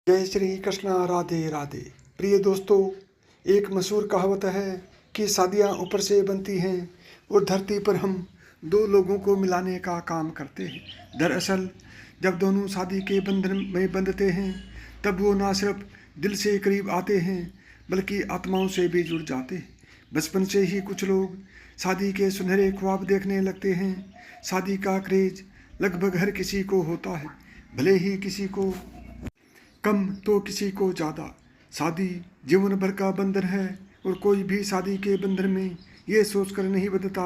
जय श्री कृष्णा, राधे राधे। प्रिय दोस्तों, एक मशहूर कहावत है कि शादियाँ ऊपर से बनती हैं और धरती पर हम दो लोगों को मिलाने का काम करते हैं। दरअसल जब दोनों शादी के बंधन में बंधते हैं तब वो ना सिर्फ दिल से करीब आते हैं बल्कि आत्माओं से भी जुड़ जाते हैं। बचपन से ही कुछ लोग शादी के सुनहरे ख्वाब देखने लगते हैं। शादी का क्रेज लगभग हर किसी को होता है, भले ही किसी को कम तो किसी को ज़्यादा। शादी जीवन भर का बंधन है और कोई भी शादी के बंधन में ये सोचकर नहीं बंधता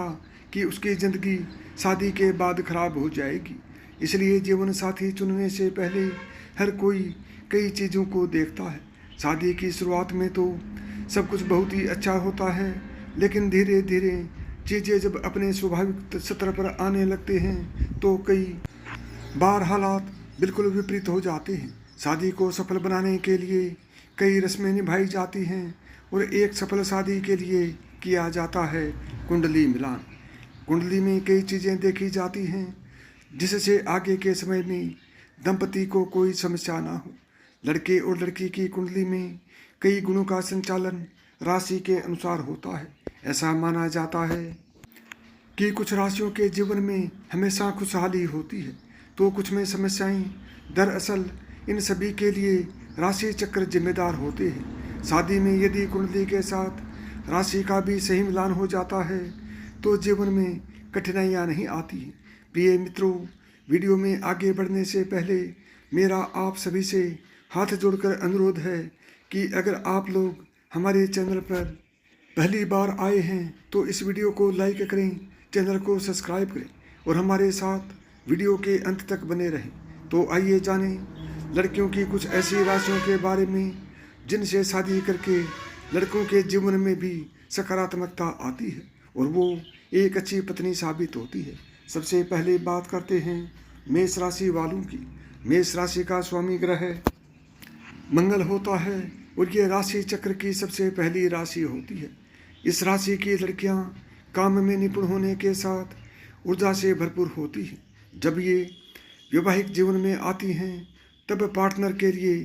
कि उसकी ज़िंदगी शादी के बाद खराब हो जाएगी। इसलिए जीवन साथी चुनने से पहले हर कोई कई चीज़ों को देखता है। शादी की शुरुआत में तो सब कुछ बहुत ही अच्छा होता है, लेकिन धीरे धीरे चीज़ें जब अपने स्वाभाविक सतर पर आने लगते हैं तो कई बार हालात बिल्कुल विपरीत हो जाते हैं। शादी को सफल बनाने के लिए कई रस्में निभाई जाती हैं और एक सफल शादी के लिए किया जाता है कुंडली मिलान। कुंडली में कई चीज़ें देखी जाती हैं जिससे आगे के समय में दंपति को कोई समस्या ना हो। लड़के और लड़की की कुंडली में कई गुणों का संचालन राशि के अनुसार होता है। ऐसा माना जाता है कि कुछ राशियों के जीवन में हमेशा खुशहाली होती है तो कुछ में समस्याएं। दरअसल इन सभी के लिए राशि चक्र जिम्मेदार होते हैं। शादी में यदि कुंडली के साथ राशि का भी सही मिलान हो जाता है तो जीवन में कठिनाइयां नहीं आती। प्रिय मित्रों, वीडियो में आगे बढ़ने से पहले मेरा आप सभी से हाथ जोड़कर अनुरोध है कि अगर आप लोग हमारे चैनल पर पहली बार आए हैं तो इस वीडियो को लाइक करें, चैनल को सब्सक्राइब करें और हमारे साथ वीडियो के अंत तक बने रहें। तो आइए जानें लड़कियों की कुछ ऐसी राशियों के बारे में जिनसे शादी करके लड़कों के जीवन में भी सकारात्मकता आती है और वो एक अच्छी पत्नी साबित होती है। सबसे पहले बात करते हैं मेष राशि वालों की। मेष राशि का स्वामी ग्रह मंगल होता है और ये राशि चक्र की सबसे पहली राशि होती है। इस राशि की लड़कियां काम में निपुण होने के साथ ऊर्जा से भरपूर होती हैं। जब ये वैवाहिक जीवन में आती हैं तब पार्टनर के लिए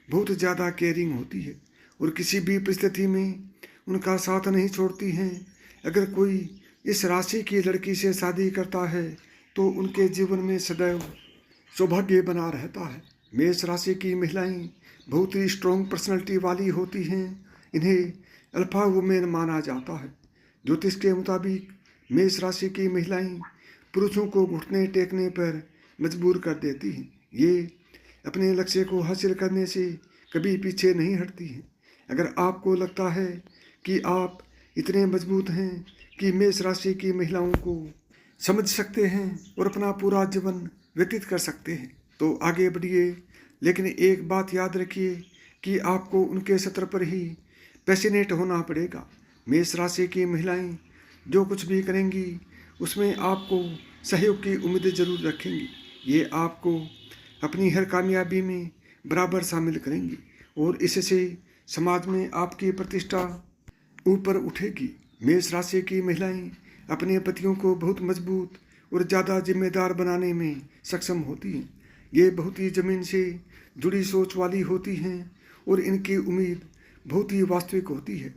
बहुत ज़्यादा केयरिंग होती है और किसी भी परिस्थिति में उनका साथ नहीं छोड़ती हैं। अगर कोई इस राशि की लड़की से शादी करता है तो उनके जीवन में सदैव सौभाग्य बना रहता है। मेष राशि की महिलाएं बहुत ही स्ट्रॉन्ग पर्सनैलिटी वाली होती हैं। इन्हें अल्फा वुमेन माना जाता है। ज्योतिष के मुताबिक मेष राशि की महिलाएं पुरुषों को घुटने टेकने पर मजबूर कर देती हैं। ये अपने लक्ष्य को हासिल करने से कभी पीछे नहीं हटती हैं। अगर आपको लगता है कि आप इतने मजबूत हैं कि मेष राशि की महिलाओं को समझ सकते हैं और अपना पूरा जीवन व्यतीत कर सकते हैं तो आगे बढ़िए, लेकिन एक बात याद रखिए कि आपको उनके सत्र पर ही पैशनेट होना पड़ेगा। मेष राशि की महिलाएं जो कुछ भी करेंगी उसमें आपको सहयोग की उम्मीद जरूर रखेंगी। ये आपको अपनी हर कामयाबी में बराबर शामिल करेंगी और इससे समाज में आपकी प्रतिष्ठा ऊपर उठेगी। मेष राशि की महिलाएं अपने पतियों को बहुत मजबूत और ज़्यादा जिम्मेदार बनाने में सक्षम होती हैं। ये बहुत ही ज़मीन से जुड़ी सोच वाली होती हैं और इनकी उम्मीद बहुत ही वास्तविक होती है।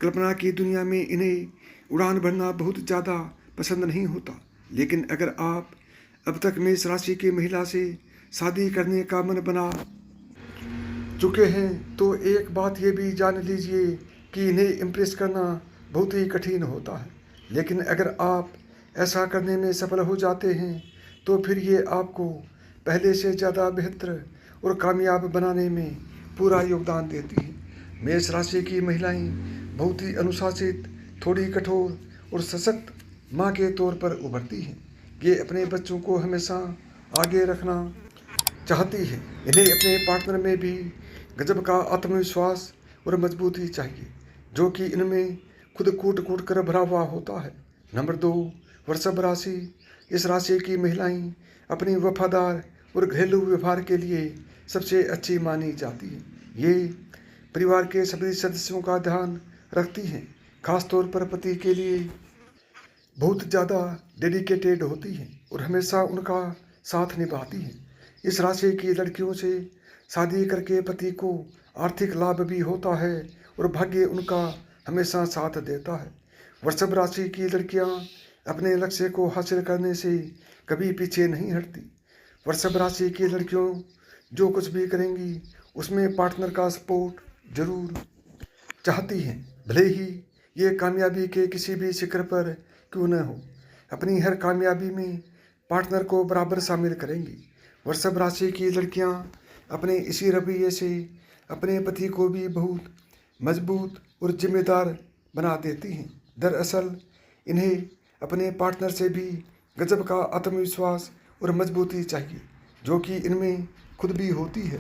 कल्पना की दुनिया में इन्हें उड़ान भरना बहुत ज़्यादा पसंद नहीं होता। लेकिन अगर आप अब तक मेष राशि की महिला से शादी करने का मन बना चुके हैं तो एक बात ये भी जान लीजिए कि इन्हें इम्प्रेस करना बहुत ही कठिन होता है। लेकिन अगर आप ऐसा करने में सफल हो जाते हैं तो फिर ये आपको पहले से ज़्यादा बेहतर और कामयाब बनाने में पूरा योगदान देती हैं। मेष राशि की महिलाएं बहुत ही अनुशासित, थोड़ी कठोर और सशक्त माँ के तौर पर उभरती हैं। ये अपने बच्चों को हमेशा आगे रखना चाहती है। इन्हें अपने पार्टनर में भी गजब का आत्मविश्वास और मजबूती चाहिए जो कि इनमें खुद कूट कूट कर भरा हुआ होता है। नंबर 2, वृषभ राशि। इस राशि की महिलाएं अपनी वफादार और घरेलू व्यवहार के लिए सबसे अच्छी मानी जाती है। ये परिवार के सभी सदस्यों का ध्यान रखती हैं, खासतौर पर पति के लिए बहुत ज़्यादा डेडिकेटेड होती हैं और हमेशा उनका साथ निभाती हैं। इस राशि की लड़कियों से शादी करके पति को आर्थिक लाभ भी होता है और भाग्य उनका हमेशा साथ देता है। वृषभ राशि की लड़कियां अपने लक्ष्य को हासिल करने से कभी पीछे नहीं हटती। वृषभ राशि की लड़कियों जो कुछ भी करेंगी उसमें पार्टनर का सपोर्ट जरूर चाहती हैं, भले ही ये कामयाबी के किसी भी शिखर पर क्यों न हो। अपनी हर कामयाबी में पार्टनर को बराबर शामिल करेंगी। वृषभ राशि की लड़कियां अपने इसी रवैये से अपने पति को भी बहुत मजबूत और जिम्मेदार बना देती हैं। दरअसल इन्हें अपने पार्टनर से भी गजब का आत्मविश्वास और मजबूती चाहिए, जो कि इनमें खुद भी होती है।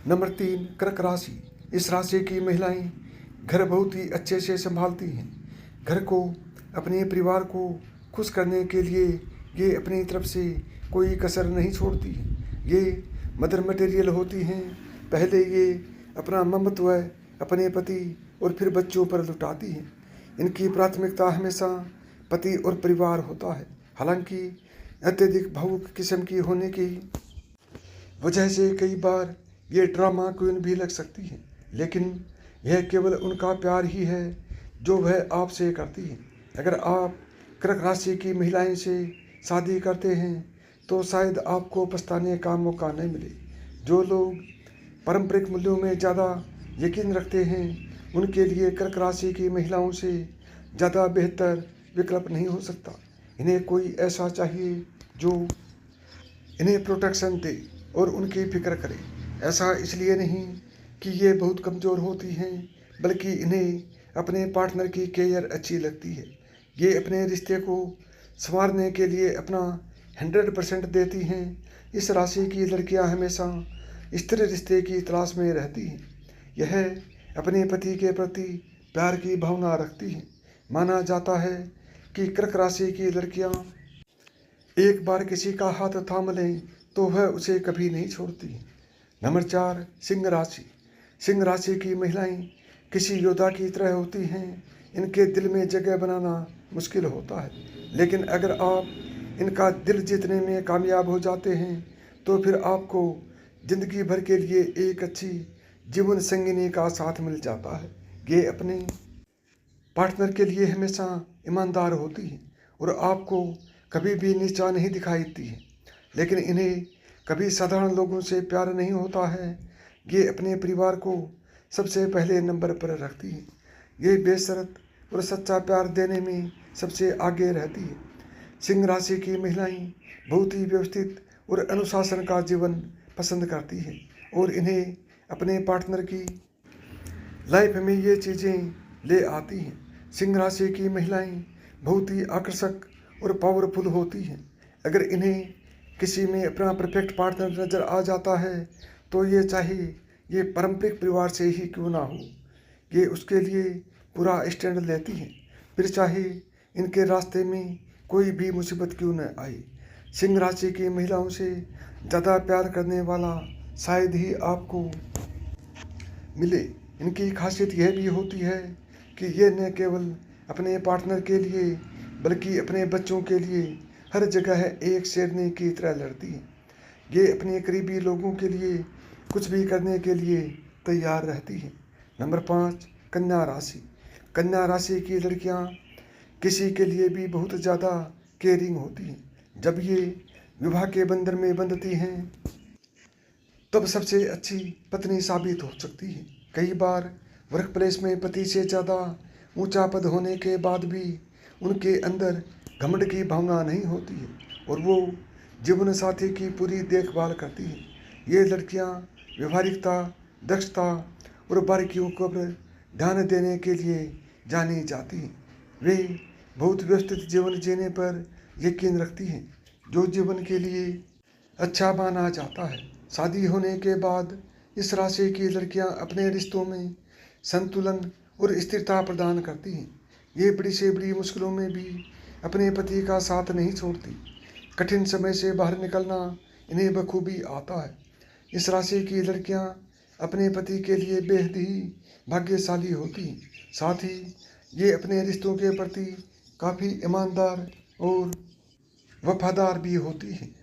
नंबर 3, कर्क राशि। इस राशि की महिलाएं घर बहुत ही अच्छे से संभालती हैं। घर को, अपने परिवार को खुश करने के लिए ये अपनी तरफ से कोई कसर नहीं छोड़ती हैं। ये मदर मटेरियल होती हैं। पहले ये अपना ममत्व अपने पति और फिर बच्चों पर लुटाती हैं। इनकी प्राथमिकता हमेशा पति और परिवार होता है। हालांकि अत्यधिक भावुक किस्म की होने की वजह से कई बार ये ड्रामा क्वीन भी लग सकती है, लेकिन यह केवल उनका प्यार ही है जो वह आपसे करती है। अगर आप कर्क राशि की महिलाएं से शादी करते हैं तो शायद आपको पछताने का मौका नहीं मिले। जो लोग पारंपरिक मूल्यों में ज़्यादा यकीन रखते हैं उनके लिए कर्क राशि की महिलाओं से ज़्यादा बेहतर विकल्प नहीं हो सकता। इन्हें कोई ऐसा चाहिए जो इन्हें प्रोटेक्शन दे और उनकी फिक्र करे। ऐसा इसलिए नहीं कि ये बहुत कमज़ोर होती हैं, बल्कि इन्हें अपने पार्टनर की केयर अच्छी लगती है। ये अपने रिश्ते को संवारने के लिए अपना 100% देती हैं। इस राशि की लड़कियां हमेशा स्थिर रिश्ते की तलाश में रहती हैं। यह अपने पति के प्रति प्यार की भावना रखती हैं। माना जाता है कि कर्क राशि की लड़कियां एक बार किसी का हाथ थाम लें तो वह उसे कभी नहीं छोड़ती। नंबर 4, सिंह राशि। सिंह राशि की महिलाएं किसी योद्धा की तरह होती हैं। इनके दिल में जगह बनाना मुश्किल होता है, लेकिन अगर आप इनका दिल जीतने में कामयाब हो जाते हैं तो फिर आपको जिंदगी भर के लिए एक अच्छी जीवन संगिनी का साथ मिल जाता है। ये अपने पार्टनर के लिए हमेशा ईमानदार होती है और आपको कभी भी नीचा नहीं दिखाती है, लेकिन इन्हें कभी साधारण लोगों से प्यार नहीं होता है। ये अपने परिवार को सबसे पहले नंबर पर रखती है। ये बेशर्त और सच्चा प्यार देने में सबसे आगे रहती है। सिंह राशि की महिलाएं बहुत ही व्यवस्थित और अनुशासन का जीवन पसंद करती है और इन्हें अपने पार्टनर की लाइफ में ये चीज़ें ले आती हैं। सिंह राशि की महिलाएं बहुत ही आकर्षक और पावरफुल होती हैं। अगर इन्हें किसी में अपना परफेक्ट पार्टनर नज़र आ जाता है तो ये चाहे ये पारंपरिक परिवार से ही क्यों ना हो, ये उसके लिए पूरा स्टैंड लेती हैं, फिर चाहे इनके रास्ते में कोई भी मुसीबत क्यों न आए। सिंह राशि की महिलाओं से ज़्यादा प्यार करने वाला शायद ही आपको मिले। इनकी खासियत यह भी होती है कि ये न केवल अपने पार्टनर के लिए बल्कि अपने बच्चों के लिए हर जगह एक शेरनी की तरह लड़ती हैं। ये अपने करीबी लोगों के लिए कुछ भी करने के लिए तैयार रहती हैं। नंबर 5, कन्या राशि। कन्या राशि की लड़कियां किसी के लिए भी बहुत ज़्यादा केयरिंग होती हैं। जब ये विवाह के बंधन में बंधती हैं तब सबसे अच्छी पत्नी साबित हो सकती है। कई बार वर्क प्लेस में पति से ज़्यादा ऊंचा पद होने के बाद भी उनके अंदर घमंड की भावना नहीं होती है और वो जीवन साथी की पूरी देखभाल करती हैं। ये लड़कियां व्यवहारिकता, दक्षता और बारीकियों पर ध्यान देने के लिए जानी जाती हैं। वे बहुत व्यवस्थित जीवन जीने पर यकीन रखती हैं, जो जीवन के लिए अच्छा माना जाता है। शादी होने के बाद इस राशि की लड़कियां अपने रिश्तों में संतुलन और स्थिरता प्रदान करती हैं। ये बड़ी से बड़ी मुश्किलों में भी अपने पति का साथ नहीं छोड़ती। कठिन समय से बाहर निकलना इन्हें बखूबी आता है। इस राशि की लड़कियां अपने पति के लिए बेहद ही भाग्यशाली होती हैं। साथ ही ये अपने रिश्तों के प्रति काफ़ी ईमानदार और वफादार भी होती हैं।